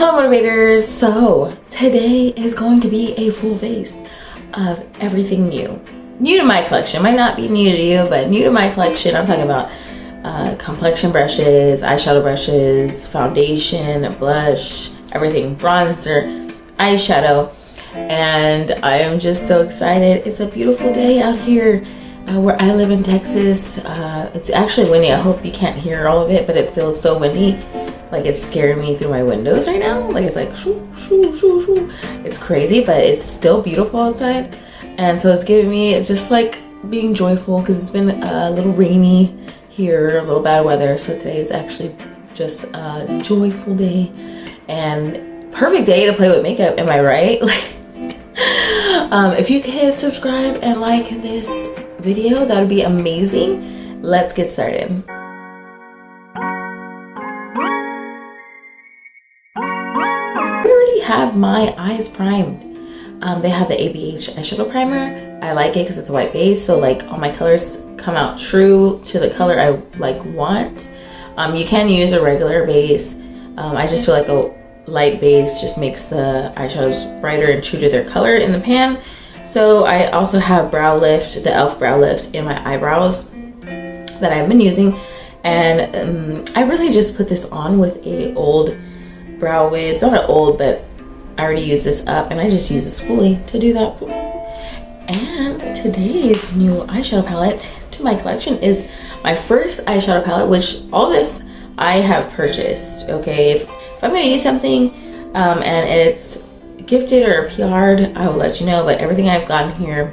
Hello motivators. So today is going to be a full face of everything new to my collection. Might not be new to you, but new to my collection. I'm talking about complexion brushes, eyeshadow brushes, foundation, blush, everything, bronzer, eyeshadow, and I am just so excited. It's a beautiful day out here where I live in Texas. It's actually windy. I hope you can't hear all of it, but it feels so windy. Like it's scaring me through my windows right now. Like it's like shoo, shoo, shoo, shoo. It's crazy, but it's still beautiful outside. And so it's giving me just like being joyful because it's been a little rainy here, a little bad weather. So today is actually just a joyful day and perfect day to play with makeup. Am I right? Like, if you could hit subscribe and like this video, that would be amazing. Let's get started. Have my eyes primed. They have the ABH eyeshadow primer. I like it because it's a white base, so like all my colors come out true to the color I like want. You can use a regular base. I just feel like a light base just makes the eyeshadows brighter and true to their color in the pan. So I also have brow lift, the e.l.f. brow lift in my eyebrows that I've been using, and I really just put this on with a old brow wiz. Not an old, but I already used this up, and I just use a spoolie to do that. And today's new eyeshadow palette to my collection is my first eyeshadow palette, which all this I have purchased. Okay, if I'm going to use something and it's gifted or PR'd, I will let you know. But everything I've gotten here,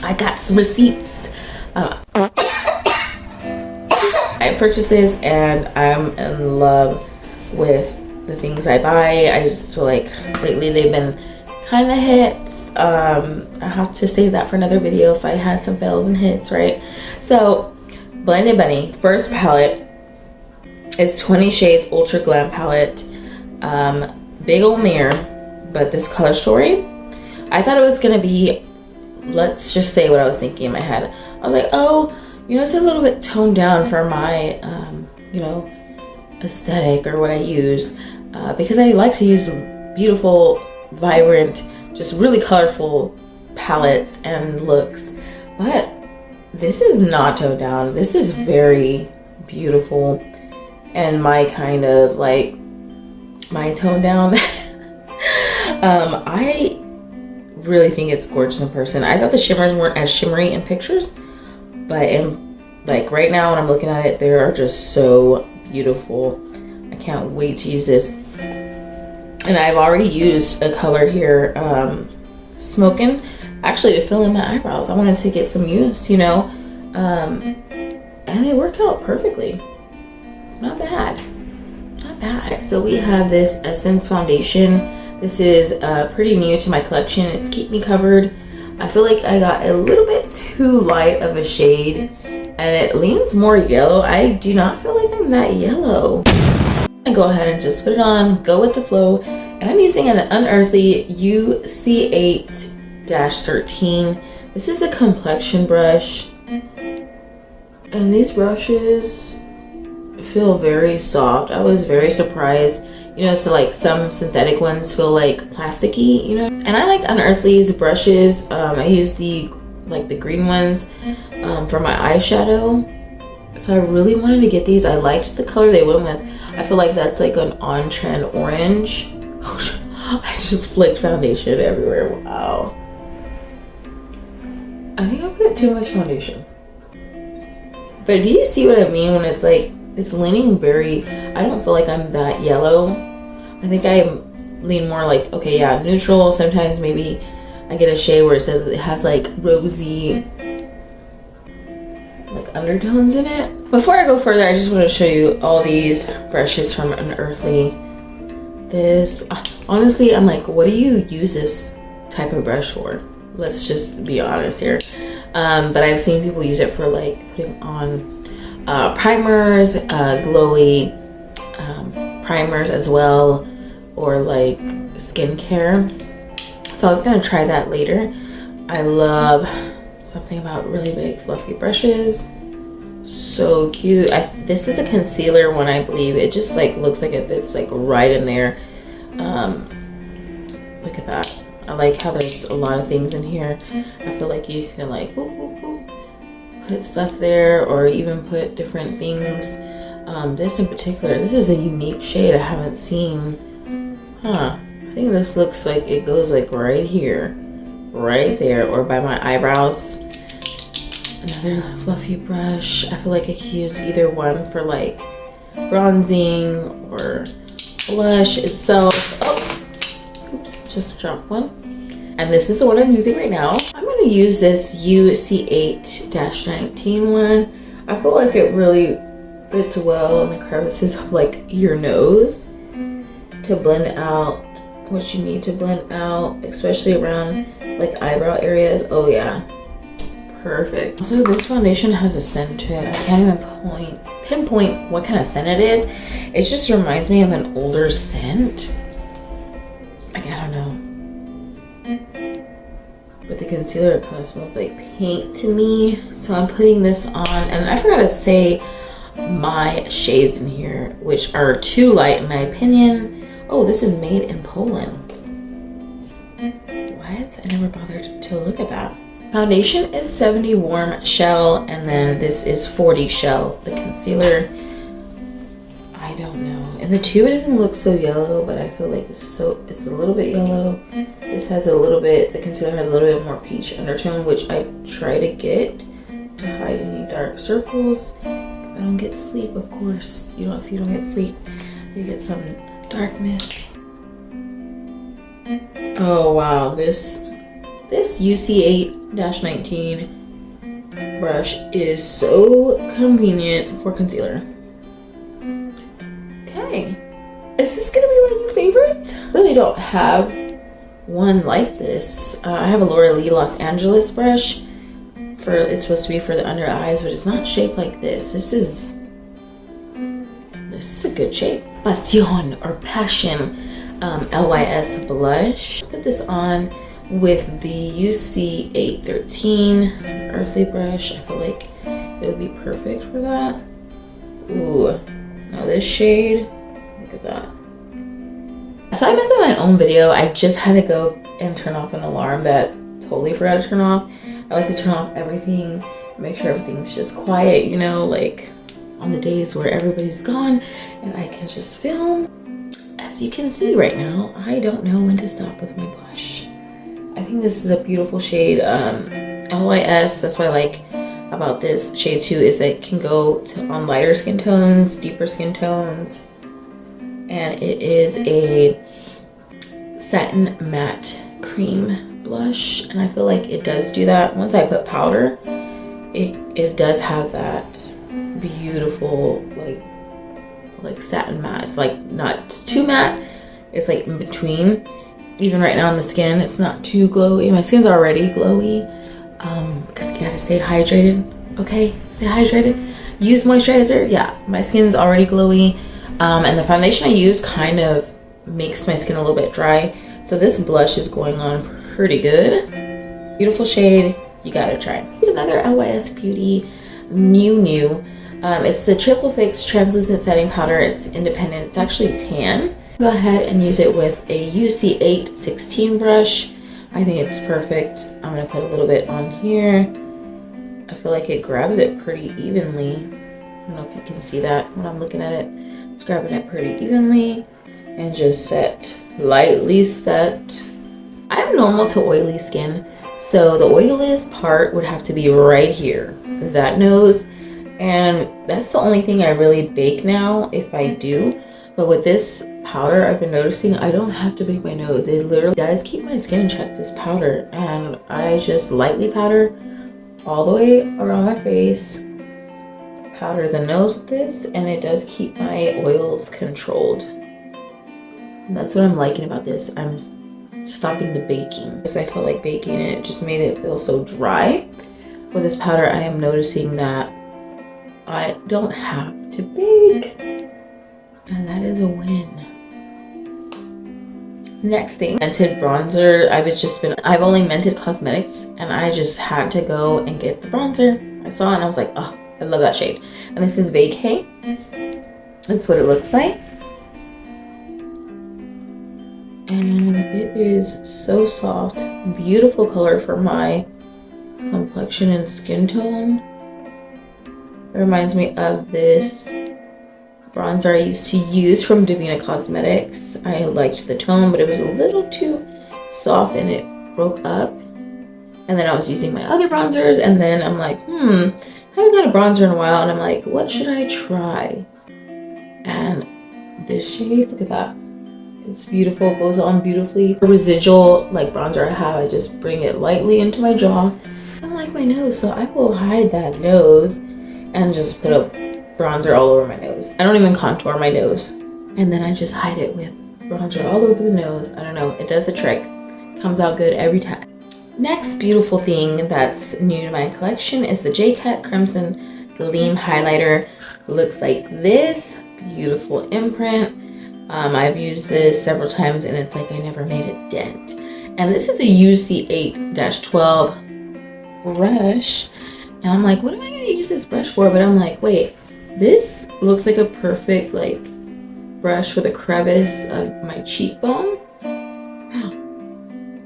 I got some receipts. I purchased this, and I'm in love with the things I buy. I just feel like lately they've been kind of hits. I have to save that for another video if I had some fails and hits, right? So Blended Bunny first palette is 20 Shades Ultra Glam palette. Big old mirror, but this color story, I thought it was gonna be, let's just say what I was thinking in my head. I was like, oh, you know, it's a little bit toned down for my you know, aesthetic or what I use, because I like to use beautiful, vibrant, just really colorful palettes and looks. But this is not toned down. This is very beautiful and my kind of like my tone down. I really think it's gorgeous in person. I thought the shimmers weren't as shimmery in pictures, but in like right now when I'm looking at it, they are just so beautiful. I can't wait to use this. And I've already used a color here, Smokin', actually to fill in my eyebrows. I wanted to get some use, you know, and it worked out perfectly. Not bad, not bad. So we have this Essence foundation. This is pretty new to my collection. It's Keep Me Covered. I feel like I got a little bit too light of a shade, and it leans more yellow. I do not feel like I'm that yellow. I go ahead and just put it on, go with the flow, and I'm using an Unearthly UC8-13. This is a complexion brush, and these brushes feel very soft. I was very surprised, you know, so like some synthetic ones feel like plasticky, you know, and I like Unearthly's brushes. I use the green ones for my eyeshadow, so I really wanted to get these. I liked the color they went with. I feel like that's like an on-trend orange. I just flicked foundation everywhere. Wow. I think I put too much foundation. But do you see what I mean when it's like, it's leaning very, I don't feel like I'm that yellow. I think I lean more like, okay, yeah, neutral. Sometimes maybe I get a shade where it says it has like rosy like undertones in it. Before I go further, I just want to show you all these brushes from Unearthly. This, honestly, I'm like, what do you use this type of brush for? Let's just be honest here. But I've seen people use it for like putting on primers, glowy primers as well, or like skincare. So I was gonna try that later. I love something about really big fluffy brushes. So cute. This is a concealer one, I believe. It just like looks like it fits like right in there. Look at that. I like how there's a lot of things in here. I feel like you can like whoop, whoop, whoop, put stuff there, or even put different things. This in particular, this is a unique shade I haven't seen. I think this looks like it goes like right here, right there, or by my eyebrows. Another fluffy brush. I feel like I could use either one for like bronzing or blush itself. Oh, oops, just dropped one. And this is the one I'm using right now. I'm going to use this UC8-19 one. I feel like it really fits well in the crevices of like your nose to blend out what you need to blend out, especially around like eyebrow areas. Oh yeah, perfect. So this foundation has a scent to it. I can't even pinpoint what kind of scent it is. It just reminds me of an older scent. Like, I don't know. But the concealer kind of smells like paint to me. So I'm putting this on, and I forgot to say my shades in here, which are too light in my opinion. Oh, this is made in Poland. What? I never bothered to look at that. Foundation is 70 warm shell, and then this is 40 shell, the concealer. I don't know. In the tube it doesn't look so yellow, but I feel like it's a little bit yellow. This has a little bit, the concealer has a little bit more peach undertone, which I try to get to hide any dark circles. If I don't get sleep, of course. If you don't get sleep, you get some darkness. Oh wow, this UC8-19 brush is so convenient for concealer. Okay, is this gonna be one of your favorites? I really don't have one like this. I have a Laura Lee Los Angeles brush. It's supposed to be for the under eyes, but it's not shaped like this. This is a good shape. Passion or Passion LYS blush. Put this on with the UC813 Earthly brush. I feel like it would be perfect for that. Ooh, now this shade, look at that. So I messed up my own video. I just had to go and turn off an alarm that totally forgot to turn off. I like to turn off everything, make sure everything's just quiet, like on the days where everybody's gone and I can just film. As you can see right now, I don't know when to stop with my blush. I think this is a beautiful shade, LYS. That's what I like about this shade too, is that it can go on lighter skin tones, deeper skin tones. And it is a satin matte cream blush, and I feel like it does do that. Once I put powder, it does have that beautiful like satin matte. It's like not too matte, it's like in between. Even right now on the skin, it's not too glowy. My skin's already glowy because you gotta stay hydrated. Okay, stay hydrated, use moisturizer. Yeah, my skin's already glowy, and the foundation I use kind of makes my skin a little bit dry, so this blush is going on pretty good. Beautiful shade, you gotta try. Here's another LYS Beauty new. It's the Triple Fix Translucent Setting Powder. It's independent, it's actually tan. Go ahead and use it with a UC8-16 brush. I think it's perfect. I'm gonna put a little bit on here. I feel like it grabs it pretty evenly. I don't know if you can see that when I'm looking at it. It's grabbing it pretty evenly, and just lightly set. I have normal to oily skin, so the oiliest part would have to be right here, that nose, and that's the only thing I really bake now if I do. But with this powder, I've been noticing I don't have to bake my nose. It literally does keep my skin in check, this powder, and I just lightly powder all the way around my face, powder the nose with this, and it does keep my oils controlled. And that's what I'm liking about this. I'm stopping the baking because I felt like baking it just made it feel so dry. With this powder, I am noticing that I don't have to bake, and that is a win. Next thing, Mented bronzer. I've only Mented cosmetics, and I just had to go and get the bronzer. I saw it and I was like, oh, I love that shade. And this is VACAY. That's what it looks like. and it is so soft. Beautiful color for my complexion and skin tone. It reminds me of this bronzer I used to use from JUVIA Cosmetics. I liked the tone, but it was a little too soft and it broke up. And then I was using my other bronzers, and then I'm like, haven't got a bronzer in a while, and I'm like, what should I try? And this shade, look at that. It's beautiful, it goes on beautifully. The residual like bronzer I have, I just bring it lightly into my jaw. I don't like my nose, so I will hide that nose and just put a bronzer all over my nose. I don't even contour my nose. And then I just hide it with bronzer all over the nose. I don't know, it does the trick. Comes out good every time. Next beautiful thing that's new to my collection is the J.Cat Crimson Gleam Highlighter. Looks like this. Beautiful imprint. I've used this several times and it's like I never made a dent. And this is a UC 8-12 brush. And I'm like, what am I gonna use this brush for? But I'm like, wait, this looks like a perfect like brush for the crevice of my cheekbone.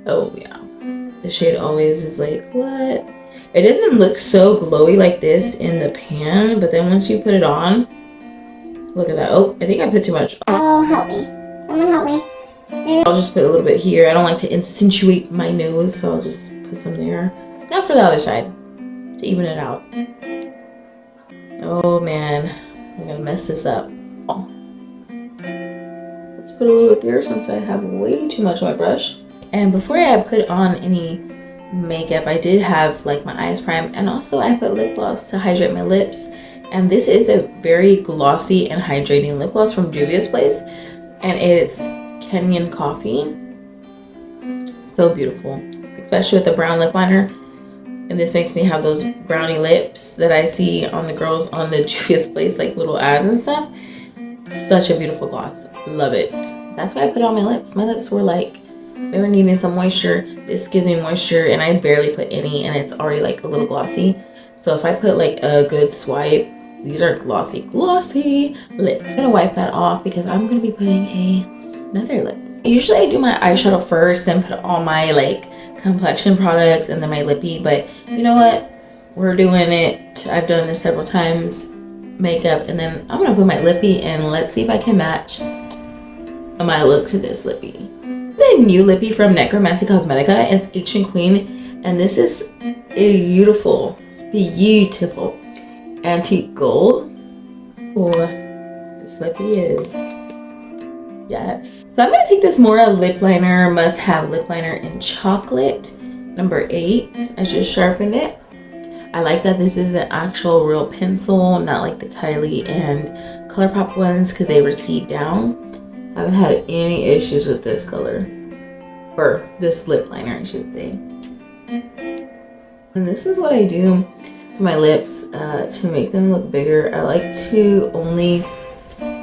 Oh yeah. The shade always is like, what? It doesn't look so glowy like this in the pan, but then once you put it on, look at that. Oh, I think I put too much. Oh, help me. Someone help me. I'll just put a little bit here. I don't like to accentuate my nose, so I'll just put some there. Now for the other side, to even it out. Oh man, I'm gonna mess this up. Oh. Let's put a little bit there since I have way too much on my brush. And before I put on any makeup, I did have like my eyes primed, and also I put lip gloss to hydrate my lips. And this is a very glossy and hydrating lip gloss from Juvia's Place, and it's KENYAN Koffee. So beautiful, especially with the brown lip liner. And this makes me have those brownie lips that I see on the girls on the Juvia's Place, like little ads and stuff. Such a beautiful gloss. Love it. That's why I put on my lips. My lips were like, they were needing some moisture. This gives me moisture, and I barely put any, and it's already like a little glossy. So if I put like a good swipe, these are glossy lips. I'm gonna wipe that off because I'm gonna be putting another lip. Usually I do my eyeshadow first, then put all my like complexion products and then my lippy, but you know what? We're doing it. I've done this several times. Makeup, and then I'm gonna put my lippy, and let's see if I can match my look to this lippy. It's a new lippy from NECROMANCY Cosmetica. It's Ancient Queen, and this is a beautiful antique gold. Oh, this lippy is, yes. So I'm gonna take this Moira lip liner, must have lip liner in chocolate, number 8. I just sharpened it. I like that this is an actual real pencil, not like the Kylie and ColourPop ones, because they recede down. I haven't had any issues with this color, or this lip liner I should say. And this is what I do to my lips to make them look bigger. I like to only,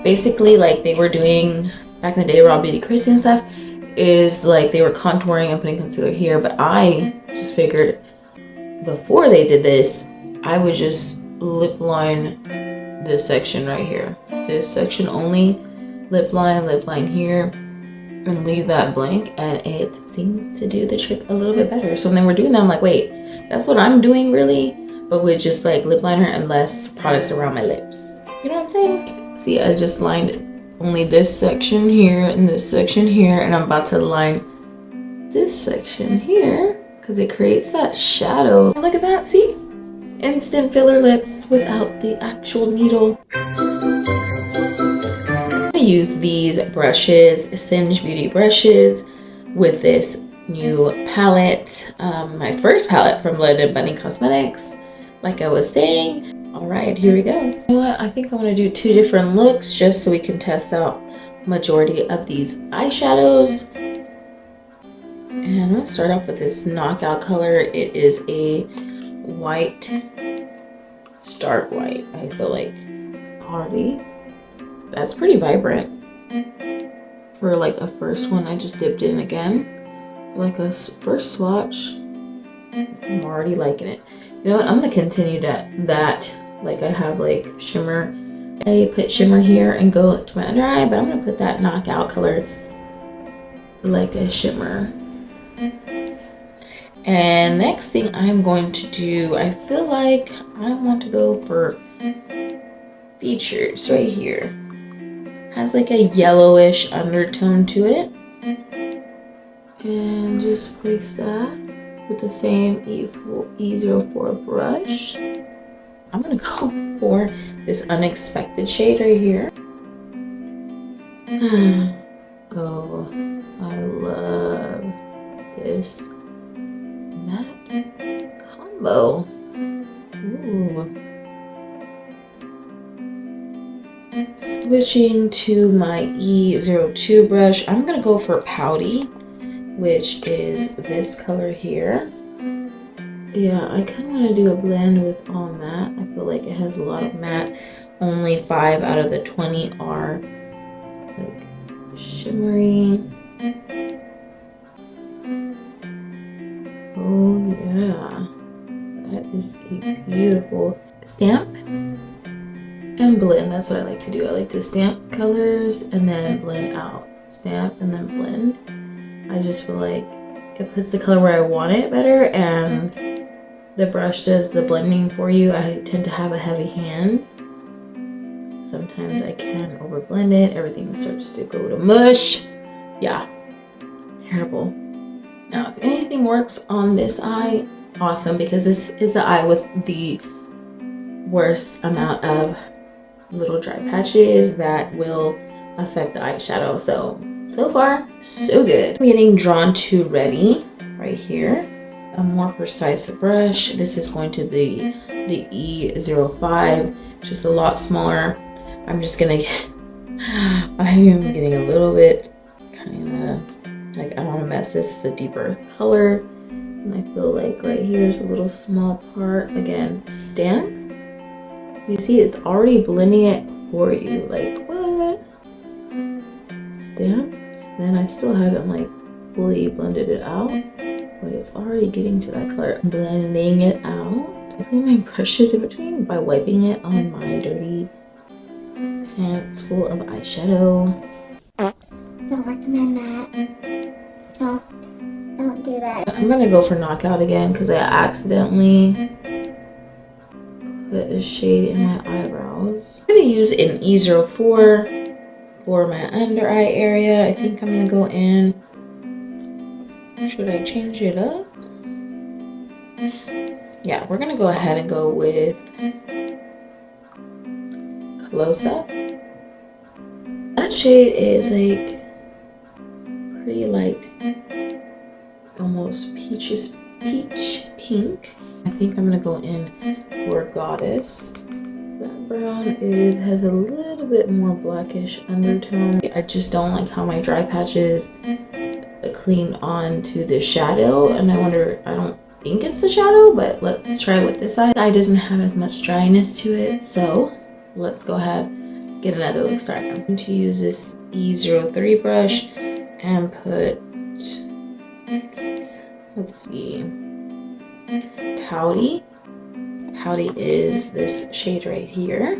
basically like they were doing back in the day, Raw Beauty Chrissy and stuff, is like they were contouring and putting concealer here, but I just figured before they did this, I would just lip line this section right here. This section only, lip line here, and leave that blank, and it seems to do the trick a little bit better. So when they were doing that, I'm like, wait, that's what I'm doing really, but with just like lip liner and less products around my lips. You know what I'm saying? See, I just lined only this section here and this section here, and I'm about to line this section here, because it creates that shadow. Look at that, see? Instant filler lips without the actual needle. I use these brushes, Singe Beauty brushes, with this new palette. My first palette from London Bunny Cosmetics, like I was saying. All right, here we go. You know what? I think I want to do 2 different looks just so we can test out majority of these eyeshadows. And I'm gonna start off with this knockout color. It is a white, stark white, I feel like. Already, that's pretty vibrant. For like a first one, I just dipped in again. Like a first swatch, I'm already liking it. You know what, I'm gonna continue that like I have like shimmer. I put shimmer here and go to my under eye, but I'm gonna put that knockout color like a shimmer. And next thing I'm going to do, I feel like I want to go for features right here. Has like a yellowish undertone to it. And just place that with the same E04 brush. I'm gonna go for this Unexpected shade right here. Oh, I love this matte combo. Ooh. Switching to my E02 brush, I'm gonna go for Pouty, which is this color here. Yeah, I kind of want to do a blend with all matte. I feel like it has a lot of matte. Only 5 out of the 20 are like shimmery. Oh yeah, that is a beautiful stamp and blend. That's what I like to do. I like to stamp colors and then blend out. Stamp and then blend. I just feel like it puts the color where I want it better, and the brush does the blending for you. I tend to have a heavy hand. Sometimes I can overblend it. Everything starts to go to mush. Yeah, terrible. Now, if anything works on this eye, awesome, because this is the eye with the worst amount of little dry patches that will affect the eyeshadow. So far, so good. I'm getting drawn to Ready right here. A more precise brush. This is going to be the E05, just a lot smaller. I'm just gonna get, I am getting a little bit kind of like I don't want to mess this. It's a deeper color, and I feel like right here is a little small part. Again, stamp. You see, it's already blending it for you. Like what? Stamp. And then I still haven't like fully blended it out, but it's already getting to that color. I'm blending it out. I clean my brushes in between by wiping it on my dirty pants full of eyeshadow. Don't recommend that. Don't do that. I'm gonna go for Knockout again because I accidentally put a shade in my eyebrows. I'm gonna use an E04 for my under eye area. I think I'm gonna go in. Should I change it up? Yeah, we're gonna go ahead and go with Close Up. That shade is like pretty light, almost peach pink. I think I'm gonna go in for Goddess. That brown has a little bit more blackish undertone. I just don't like how my dry patches clean on to the shadow, and I don't think it's the shadow, but let's try with this eye. This eye doesn't have as much dryness to it, so let's go ahead and get another look started. I'm going to use this E03 brush and put, let's see, Pouty. Pouty is this shade right here.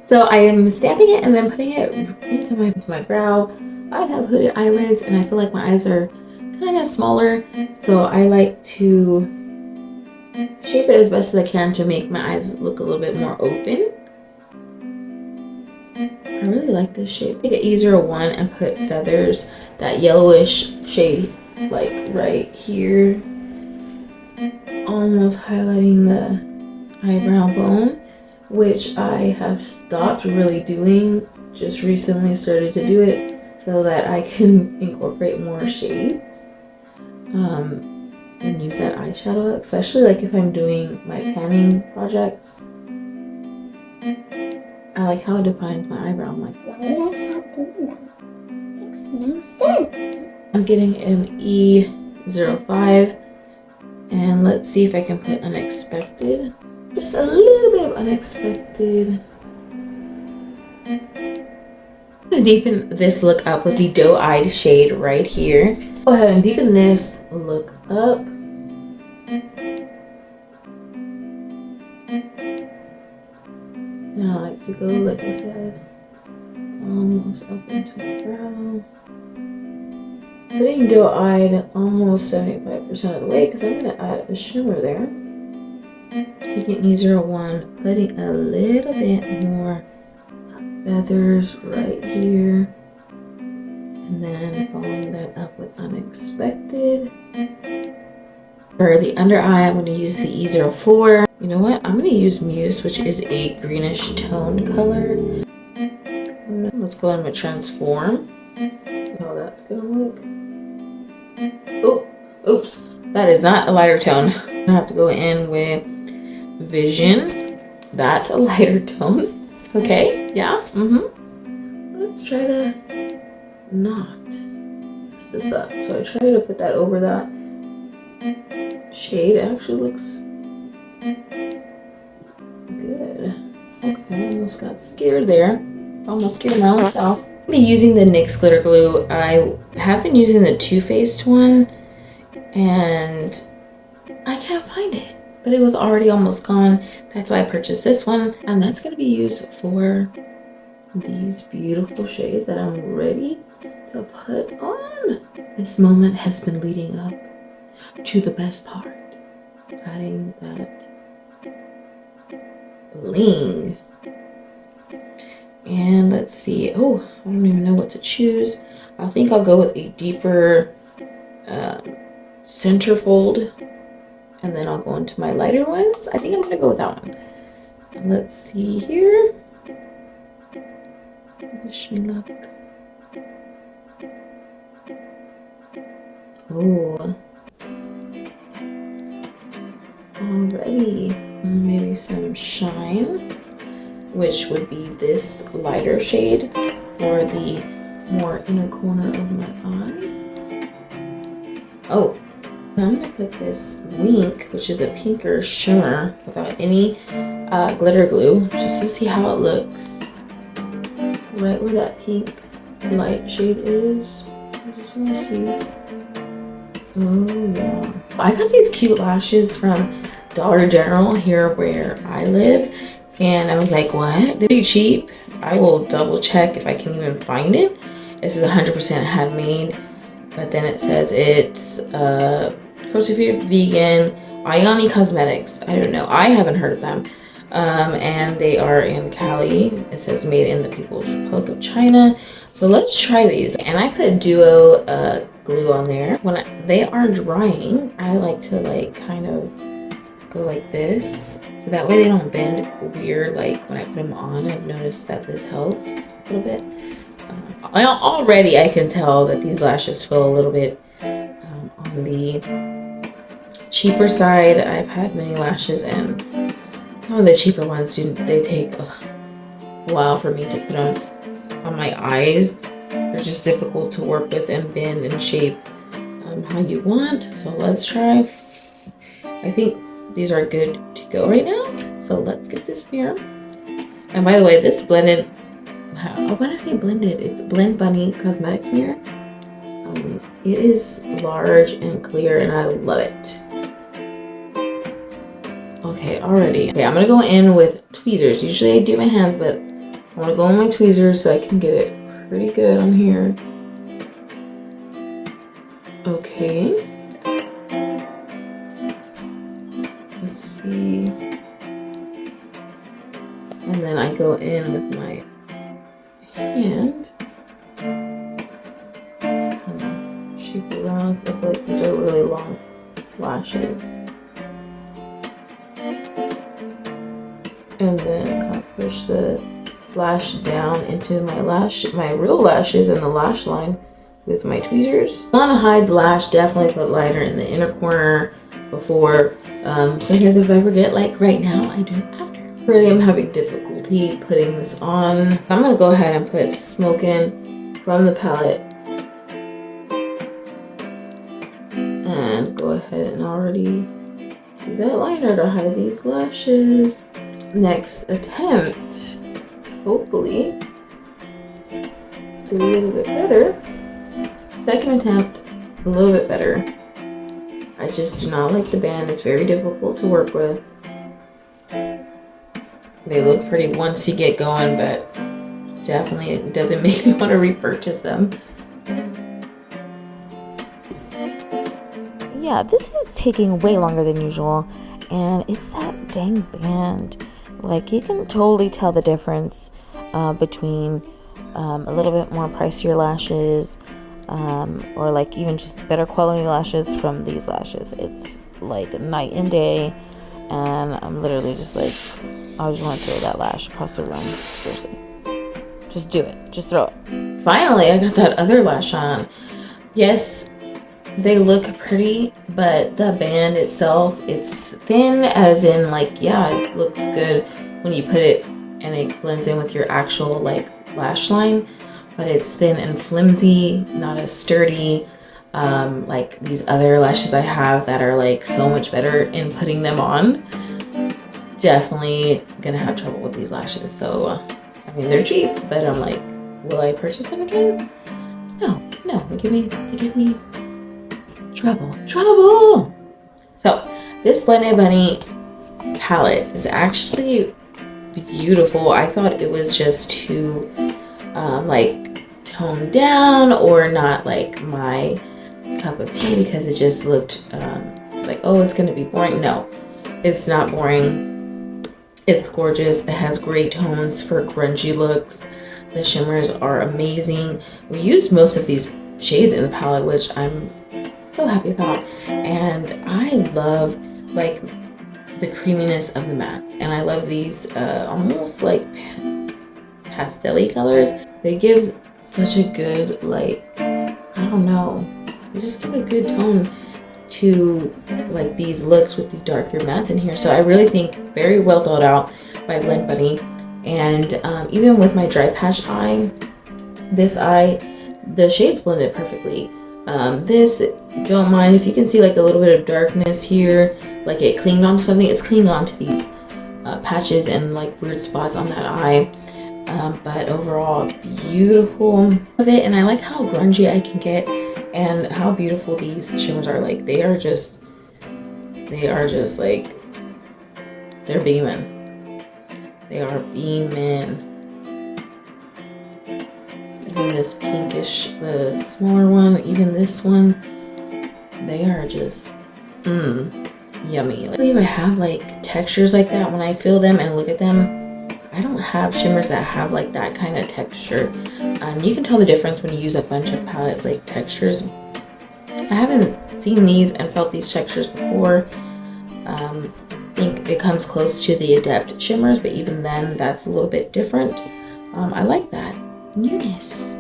So I am stamping it and then putting it into my brow. I have hooded eyelids and I feel like my eyes are kind of smaller, so I like to shape it as best as I can to make my eyes look a little bit more open. I really like this shape. Take an E01 and put Feathers, that yellowish shade, like right here, almost highlighting the eyebrow bone, which I have stopped really doing, just recently started to do it so that I can incorporate more shades and use that eyeshadow, especially like if I'm doing my panning projects. I like how it defines my eyebrow. I'm like, Why did I stop doing that? Makes no sense. I'm getting an E05, and let's see if I can put Unexpected. Just a little bit of Unexpected. I'm gonna deepen this look up with the Doe-Eyed shade right here. Go ahead and deepen this look up. And I like to go, like I said, almost up into the brow. Putting doe-eyed almost 75% of the way because I'm going to add a shimmer there. Taking E01, putting a little bit more feathers right here. And then following that up with Unexpected. For the under eye, I'm going to use the E04. You know what? I'm going to use Muse, which is a greenish toned color. Let's go in with Transform. How that's going to look. Oh, oops. That is not a lighter tone. I have to go in with Vision. That's a lighter tone. Okay, yeah. Let's try to not mess this up. So I try to put that over that shade. It actually looks good. Okay, almost got scared there. Almost scared myself. I'll be using the NYX glitter glue. I have been using the Too Faced one and I can't find it, but it was already almost gone. That's why I purchased this one, and that's going to be used for these beautiful shades that I'm ready to put on. This moment has been leading up to the best part, adding that bling. And let's see, oh, I don't even know what to choose. I think I'll go with a deeper centerfold, and then I'll go into my lighter ones. I think I'm gonna go with that one. And let's see here. Wish me luck. Oh, already. Maybe some shine, which would be this lighter shade for the more inner corner of my eye. Oh, I'm gonna put this Wink, which is a pinker shimmer without any glitter glue, just to see how it looks. Right where that pink light shade is. I just wanna see. Oh yeah. I got these cute lashes from Dollar General here where I live. And I was like, what? They're pretty cheap. I will double check if I can even find it. This is 100% handmade. But then it says it's supposed to be vegan. Ioni Cosmetics. I don't know. I haven't heard of them. And they are in Cali. It says made in the People's Republic of China. So let's try these. And I put duo glue on there. When they are drying, I like to like kind of go like this. So that way they don't bend weird. Like when I put them on, I've noticed that this helps a little bit. Already I can tell that these lashes feel a little bit on the cheaper side. I've had many lashes and some of the cheaper ones, they take a while for me to put on my eyes. They're just difficult to work with and bend and shape how you want. So let's try. I think these are good to go right now. So let's get this mirror. And by the way, this blended, when I say blended, it's Blend Bunny Cosmetics mirror. It is large and clear and I love it. Okay, already. Okay, I'm gonna go in with tweezers. Usually I do my hands, but I wanna go in my tweezers so I can get it pretty good on here. Okay. Let's see. And then I go in with my hand. And shape around. I feel like these are really long lashes. And then kind of push the lash down into my real lashes and the lash line with my tweezers. I want to hide the lash, definitely put lighter in the inner corner before, sometimes if I forget, like right now, I do it after. Really, I'm having difficulty putting this on. I'm gonna go ahead and put Smokin' from the palette. And go ahead and already do that liner to hide these lashes. Next attempt, hopefully it's a little bit better. Second attempt, a little bit better. I just do not like the band. It's very difficult to work with. They look pretty once you get going, but definitely it doesn't make me want to repurchase them. Yeah, this is taking way longer than usual, and it's that dang band. Like, you can totally tell the difference between a little bit more pricier lashes or like even just better quality lashes from these lashes. It's like night and day, and I'm literally just like, I just want to throw that lash across the room. Seriously, just do it, just throw it. Finally, I got that other lash on. Yes, they look pretty, but the band itself, it's thin, as in like, yeah, it looks good when you put it and it blends in with your actual like lash line, but it's thin and flimsy, not as sturdy like these other lashes I have that are like so much better in putting them on. Definitely gonna have trouble with these lashes. So I mean, they're cheap, but I'm like, will I purchase them again? No, they give me trouble. So this Blended Bunny palette is actually beautiful. I thought it was just too like toned down or not like my cup of tea, because it just looked like, oh, it's gonna be boring. No, it's not boring. It's gorgeous. It has great tones for grungy looks. The shimmers are amazing. We used most of these shades in the palette, which I'm so happy about. And I love like the creaminess of the mattes, and I love these almost like pastel-y colors. They give such a good, like, I don't know, they just give a good tone to like these looks with the darker mattes in here. So I really think very well thought out by Blend Bunny. And even with my dry patch eye, this eye, the shades blended perfectly. This, don't mind if you can see like a little bit of darkness here, like it clinged onto something. It's clinging onto these patches and like weird spots on that eye. But overall, beautiful of it. And I like how grungy I can get and how beautiful these shimmers are. Like, they are just like, they're beaming. They are beaming. Even this pinkish, the smaller one, even this one, they are just yummy. I believe I have like textures like that when I feel them and look at them. I don't have shimmers that have like that kind of texture. You can tell the difference when you use a bunch of palettes like textures. I haven't seen these and felt these textures before. I think it comes close to the Adept shimmers, but even then that's a little bit different. I like that newness.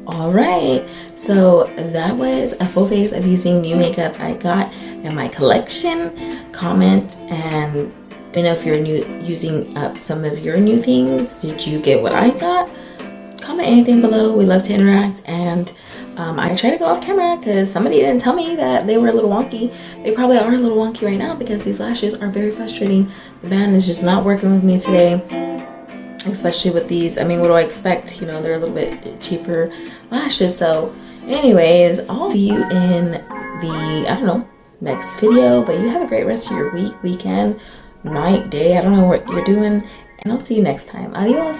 All right, so that was a full face of using new makeup I got in my collection. Comment and let me know if you're using up some of your new things. Did you get what I got? Comment anything below. We love to interact. And I try to go off camera because somebody didn't tell me that they were a little wonky. They probably are a little wonky right now because these lashes are very frustrating. The band is just not working with me today, especially with these. I mean, what do I expect? You know, they're a little bit cheaper lashes. So anyways, I'll see you in the, I don't know, next video. But you have a great rest of your week, weekend, night, day. I don't know what you're doing. And I'll see you next time. Adios.